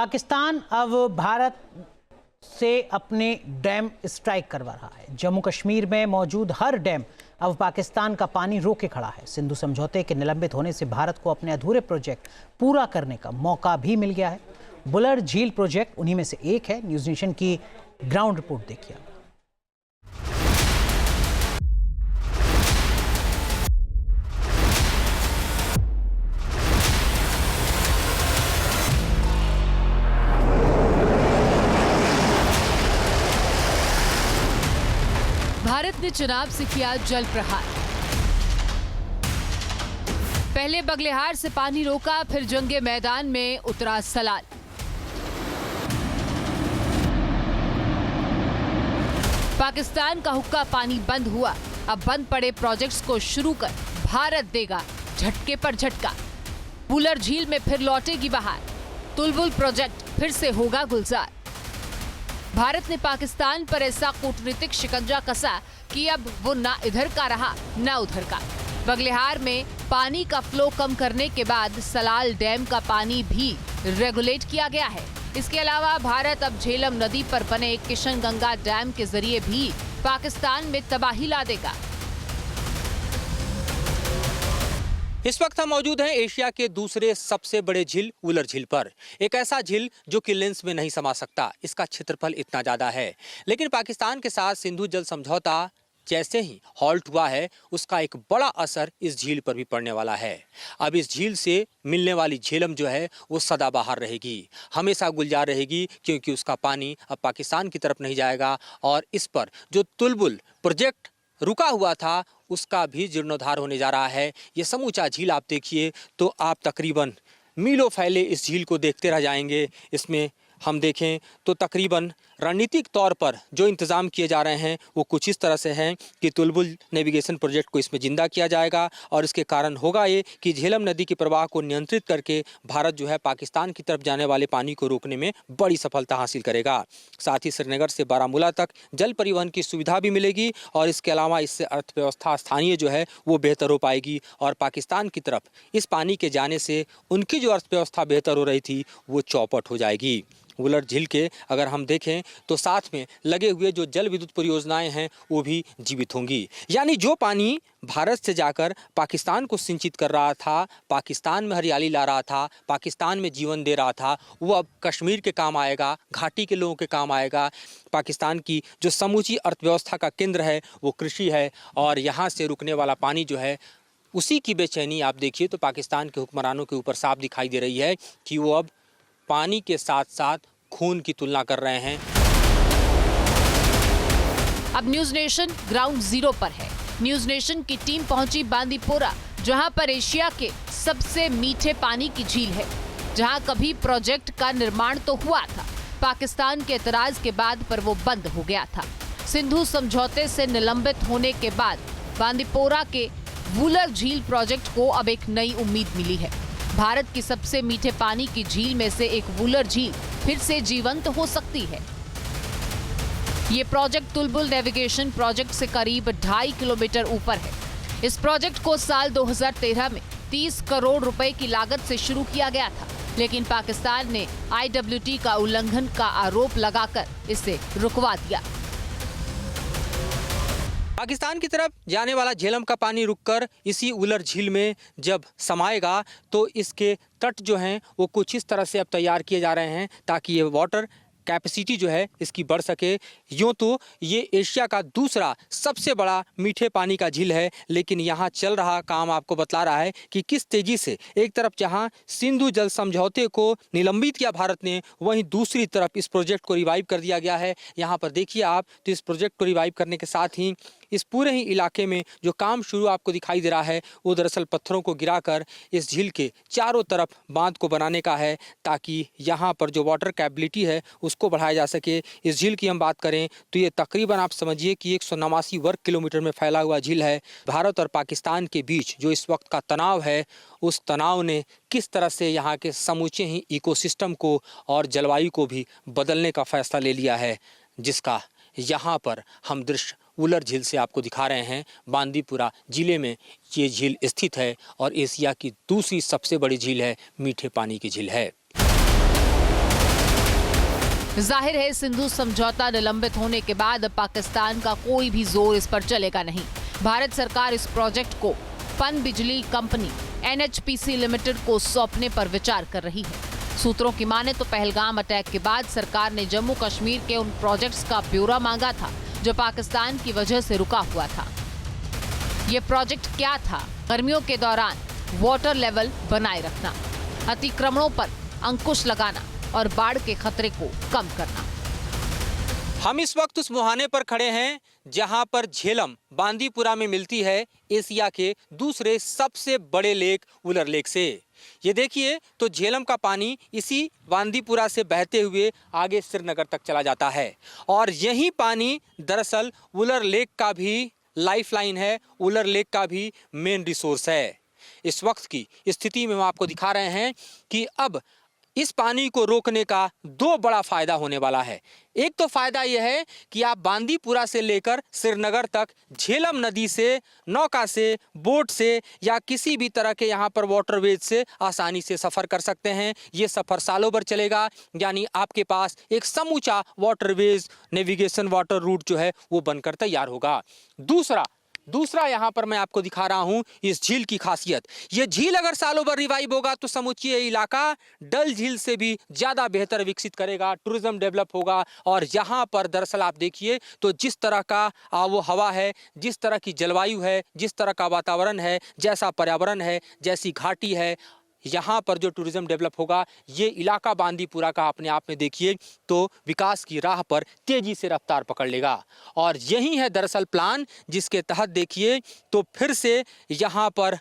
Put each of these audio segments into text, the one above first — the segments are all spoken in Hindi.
पाकिस्तान अब भारत से अपने डैम स्ट्राइक करवा रहा है। जम्मू कश्मीर में मौजूद हर डैम अब पाकिस्तान का पानी रोके खड़ा है। सिंधु समझौते के निलंबित होने से भारत को अपने अधूरे प्रोजेक्ट पूरा करने का मौका भी मिल गया है। बुलर झील प्रोजेक्ट उन्हीं में से एक है। न्यूज़ नेशन की ग्राउंड रिपोर्ट देखिए। भारत ने चुनाव से किया जल प्रहार। पहले बगलेहार से पानी रोका, फिर जंगे मैदान में उतरा सलाल। पाकिस्तान का हुक्का पानी बंद हुआ। अब बंद पड़े प्रोजेक्ट्स को शुरू कर भारत देगा झटके पर झटका। बुलर झील में फिर लौटेगी बहार। तुलबुल प्रोजेक्ट फिर से होगा गुलजार। भारत ने पाकिस्तान पर ऐसा कूटनीतिक शिकंजा कसा कि अब वो ना इधर का रहा ना उधर का। बगलेहार में पानी का फ्लो कम करने के बाद सलाल डैम का पानी भी रेगुलेट किया गया है। इसके अलावा भारत अब झेलम नदी पर बने किशनगंगा डैम के जरिए भी पाकिस्तान में तबाही ला देगा। इस वक्त हम मौजूद हैं एशिया के दूसरे सबसे बड़े झील वुलर झील पर। एक ऐसा झील जो कि लेंस में नहीं समा सकता, इसका क्षेत्रफल इतना ज्यादा है। लेकिन पाकिस्तान के साथ सिंधु जल समझौता जैसे ही हॉल्ट हुआ है, उसका एक बड़ा असर इस झील पर भी पड़ने वाला है। अब इस झील से मिलने वाली झेलम जो है वो सदाबहार रहेगी, हमेशा गुलजार रहेगी, क्योंकि उसका पानी अब पाकिस्तान की तरफ नहीं जाएगा। और इस पर जो तुलबुल प्रोजेक्ट रुका हुआ था, उसका भी जीर्णोद्धार होने जा रहा है। ये समूचा झील आप देखिए तो आप तकरीबन मीलों फैले इस झील को देखते रह जाएंगे। इसमें हम देखें तो तकरीबन रणनीतिक तौर पर जो इंतज़ाम किए जा रहे हैं वो कुछ इस तरह से हैं कि तुलबुल नेविगेशन प्रोजेक्ट को इसमें जिंदा किया जाएगा। और इसके कारण होगा ये कि झेलम नदी के प्रवाह को नियंत्रित करके भारत जो है पाकिस्तान की तरफ जाने वाले पानी को रोकने में बड़ी सफलता हासिल करेगा। साथ ही श्रीनगर से बारामूला तक जल परिवहन की सुविधा भी मिलेगी। और इसके अलावा इससे अर्थव्यवस्था स्थानीय जो है वो बेहतर हो पाएगी। और पाकिस्तान की तरफ इस पानी के जाने से उनकी जो अर्थव्यवस्था बेहतर हो रही थी वो चौपट हो जाएगी। वुलर झील के अगर हम देखें तो साथ में लगे हुए जो जल विद्युत परियोजनाएं हैं वो भी जीवित होंगी। यानी जो पानी भारत से जाकर पाकिस्तान को सिंचित कर रहा था, पाकिस्तान में हरियाली ला रहा था, पाकिस्तान में जीवन दे रहा था, वो अब कश्मीर के काम आएगा, घाटी के लोगों के काम आएगा। पाकिस्तान की जो समूची अर्थव्यवस्था का केंद्र है वो कृषि है। और यहाँ से रुकने वाला पानी जो है उसी की बेचैनी आप देखिए तो पाकिस्तान के हुक्मरानों के ऊपर साफ दिखाई दे रही है कि वो अब पानी के साथ साथ खून की तुलना कर रहे हैं। अब न्यूज़ नेशन ग्राउंड जीरो पर है। न्यूज़ नेशन की टीम पहुंची बांदीपोरा, जहां पर एशिया के सबसे मीठे पानी की झील है, जहां कभी प्रोजेक्ट का निर्माण तो हुआ था। पाकिस्तान के एतराज के बाद पर वो बंद हो गया था। सिंधु समझौते से निलंबित होने के बाद बांदीपोरा के वुलर झील प्रोजेक्ट को अब एक नई उम्मीद मिली है। भारत की सबसे मीठे पानी की झील में से एक वुलर झील फिर से जीवंत हो सकती है। ये प्रोजेक्ट तुलबुल नेविगेशन प्रोजेक्ट से करीब 2.5 किलोमीटर ऊपर है। इस प्रोजेक्ट को साल 2013 में 30 करोड़ रुपए की लागत से शुरू किया गया था, लेकिन पाकिस्तान ने IWT का उल्लंघन का आरोप लगाकर इसे रुकवा दिया। पाकिस्तान की तरफ जाने वाला झेलम का पानी रुककर इसी वुलर झील में जब समाएगा तो इसके तट जो हैं वो कुछ इस तरह से अब तैयार किए जा रहे हैं ताकि ये वाटर कैपेसिटी जो है इसकी बढ़ सके। यूँ तो ये एशिया का दूसरा सबसे बड़ा मीठे पानी का झील है, लेकिन यहाँ चल रहा काम आपको बतला रहा है कि किस तेजी से एक तरफ जहाँ सिंधु जल समझौते को निलंबित किया भारत ने, वहीं दूसरी तरफ इस प्रोजेक्ट को रिवाइव कर दिया गया है। यहाँ पर देखिए आप तो इस प्रोजेक्ट को रिवाइव करने के साथ ही इस पूरे ही इलाके में जो काम शुरू आपको दिखाई दे रहा है वो दरअसल पत्थरों को गिराकर इस झील के चारों तरफ बांध को बनाने का है, ताकि यहाँ पर जो वाटर कैपेबिलिटी है उसको बढ़ाया जा सके। इस झील की हम बात करें तो ये तकरीबन आप समझिए कि 189 वर्ग किलोमीटर में फैला हुआ झील है। भारत और पाकिस्तान के बीच जो इस वक्त का तनाव है, उस तनाव ने किस तरह से यहाँ के समूचे ही इकोसिस्टम को और जलवायु को भी बदलने का फैसला ले लिया है, जिसका यहाँ पर हम दृश्य वुलर झील से आपको दिखा रहे हैं। बांदीपुरा जिले में ये झील स्थित है और एशिया की दूसरी सबसे बड़ी झील है, मीठे पानी की झील है। जाहिर है सिंधु समझौता निलंबित होने के बाद अब पाकिस्तान का कोई भी जोर इस पर चलेगा नहीं। भारत सरकार इस प्रोजेक्ट को पन बिजली कंपनी NHPC लिमिटेड को सौंपने पर विचार कर रही है। सूत्रों की माने तो पहलगाम अटैक के बाद सरकार ने जम्मू कश्मीर के उन प्रोजेक्ट्स का ब्यौरा मांगा था जो पाकिस्तान की वजह से रुका हुआ था। ये प्रोजेक्ट क्या था? गर्मियों के दौरान वाटर लेवल बनाए रखना, अतिक्रमणों पर अंकुश लगाना और बाढ़ के खतरे को कम करना। हम इस वक्त उस मुहाने पर खड़े हैं जहां पर झेलम बांदीपुरा में मिलती है एशिया के दूसरे सबसे बड़े लेक वुलर लेक से। ये देखिए तो झेलम का पानी इसी बांदीपुरा से बहते हुए आगे श्रीनगर तक चला जाता है और यही पानी दरअसल वुलर लेक का भी लाइफलाइन है, वुलर लेक का भी मेन रिसोर्स है। इस वक्त की स्थिति में हम आपको दिखा रहे हैं कि अब इस पानी को रोकने का दो बड़ा फायदा होने वाला है। एक तो फायदा यह है कि आप बांदीपुरा से लेकर श्रीनगर तक झेलम नदी से, नौका से, बोट से या किसी भी तरह के यहाँ पर वाटरवेज से आसानी से सफ़र कर सकते हैं। ये सफ़र सालों भर चलेगा, यानी आपके पास एक समूचा वाटरवेज नेविगेशन वाटर रूट जो है वो बनकर तैयार होगा। दूसरा यहाँ पर मैं आपको दिखा रहा हूँ इस झील की खासियत। ये झील अगर सालों भर रिवाइव होगा तो समूची इलाका डल झील से भी ज़्यादा बेहतर विकसित करेगा, टूरिज्म डेवलप होगा। और यहाँ पर दरअसल आप देखिए तो जिस तरह का वो हवा है, जिस तरह की जलवायु है, जिस तरह का वातावरण है, जैसा पर्यावरण है, जैसी घाटी है, यहाँ पर जो टूरिज्म डेवलप होगा, ये इलाका बांदीपुरा का अपने आप में देखिए तो विकास की राह पर तेजी से रफ्तार पकड़ लेगा। और यही है दरअसल प्लान जिसके तहत देखिए तो फिर से यहाँ पर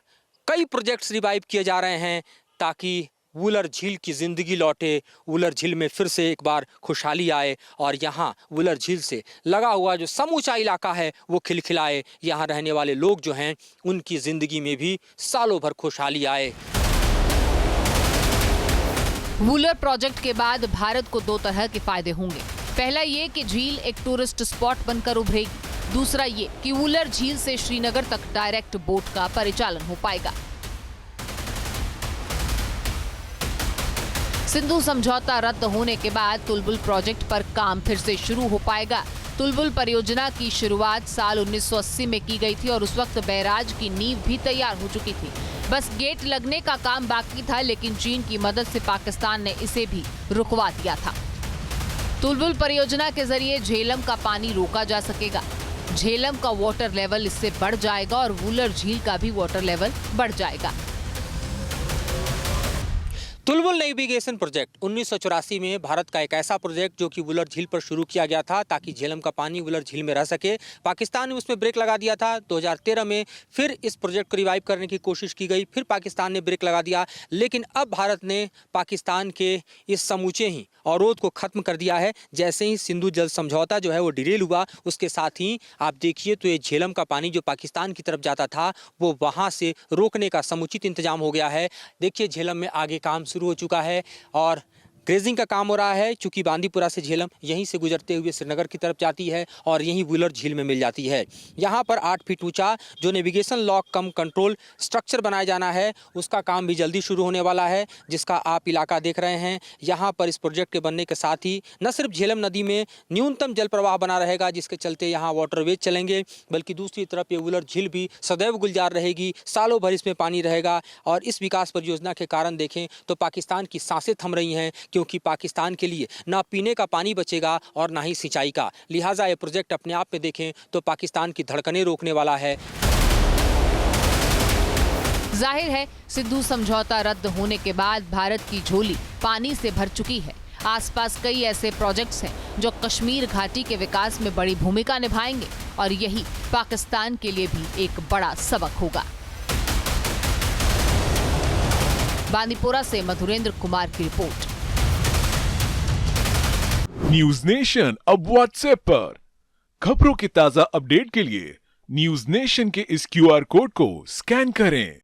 कई प्रोजेक्ट्स रिवाइव किए जा रहे हैं ताकि वुलर झील की ज़िंदगी लौटे, वुलर झील में फिर से एक बार खुशहाली आए और यहाँ वुलर झील से लगा हुआ जो समूचा इलाका है वो खिलखिलाए। यहाँ रहने वाले लोग जो हैं उनकी ज़िंदगी में भी सालों भर खुशहाली आए। वुलर प्रोजेक्ट के बाद भारत को दो तरह के फायदे होंगे। पहला ये कि झील एक टूरिस्ट स्पॉट बनकर उभरेगी। दूसरा ये कि वुलर झील से श्रीनगर तक डायरेक्ट बोट का परिचालन हो पाएगा। सिंधु समझौता रद्द होने के बाद तुलबुल प्रोजेक्ट पर काम फिर से शुरू हो पाएगा। तुलबुल परियोजना की शुरुआत साल 1980 में की गई थी और उस वक्त बैराज की नींव भी तैयार हो चुकी थी। बस गेट लगने का काम बाकी था, लेकिन चीन की मदद से पाकिस्तान ने इसे भी रुकवा दिया था। तुलबुल परियोजना के जरिए झेलम का पानी रोका जा सकेगा। झेलम का वाटर लेवल इससे बढ़ जाएगा और वुलर झील का भी वाटर लेवल बढ़ जाएगा। तुलबुल नेविगेशन प्रोजेक्ट 1984 में भारत का एक ऐसा प्रोजेक्ट जो कि वुलर झील पर शुरू किया गया था ताकि झेलम का पानी वुलर झील में रह सके। पाकिस्तान ने उसमें ब्रेक लगा दिया था। 2013 में फिर इस प्रोजेक्ट को रिवाइव करने की कोशिश की गई, फिर पाकिस्तान ने ब्रेक लगा दिया। लेकिन अब भारत ने पाकिस्तान के इस समूचे ही अवरोध को खत्म कर दिया है। जैसे ही सिंधु जल समझौता जो है वो डिरेल हुआ, उसके साथ ही आप देखिए तो ये झेलम का पानी जो पाकिस्तान की तरफ जाता था वो वहाँ से रोकने का समुचित इंतजाम हो गया है। देखिए झेलम में आगे काम शुरू हो चुका है और ग्रेजिंग का काम हो रहा है, चूंकि बांदीपुरा से झेलम यहीं से गुजरते हुए श्रीनगर की तरफ जाती है और यहीं वुलर झील में मिल जाती है। यहाँ पर 8 फीट ऊंचा जो नेविगेशन लॉक कम कंट्रोल स्ट्रक्चर बनाया जाना है उसका काम भी जल्दी शुरू होने वाला है, जिसका आप इलाका देख रहे हैं। यहाँ पर इस प्रोजेक्ट के बनने के साथ ही न सिर्फ झेलम नदी में न्यूनतम जल प्रवाह बना रहेगा जिसके चलते यहाँ वाटरवेज चलेंगे, बल्कि दूसरी तरफ ये वुलर झील भी सदैव गुलजार रहेगी, सालों भर इसमें पानी रहेगा। और इस विकास परियोजना के कारण देखें तो पाकिस्तान की सांसें थम रही हैं, क्योंकि पाकिस्तान के लिए ना पीने का पानी बचेगा और ना ही सिंचाई का। लिहाजा ये प्रोजेक्ट अपने आप में देखें तो पाकिस्तान की धड़कनें रोकने वाला है। जाहिर है सिंधु समझौता रद्द होने के बाद भारत की झोली पानी से भर चुकी है। आसपास कई ऐसे प्रोजेक्ट्स हैं जो कश्मीर घाटी के विकास में बड़ी भूमिका निभाएंगे और यही पाकिस्तान के लिए भी एक बड़ा सबक होगा। बांदीपुरा से मधुरेंद्र कुमार की रिपोर्ट। न्यूज नेशन अब व्हाट्सएप पर। खबरों के ताजा अपडेट के लिए न्यूज नेशन के इस QR कोड को स्कैन करें।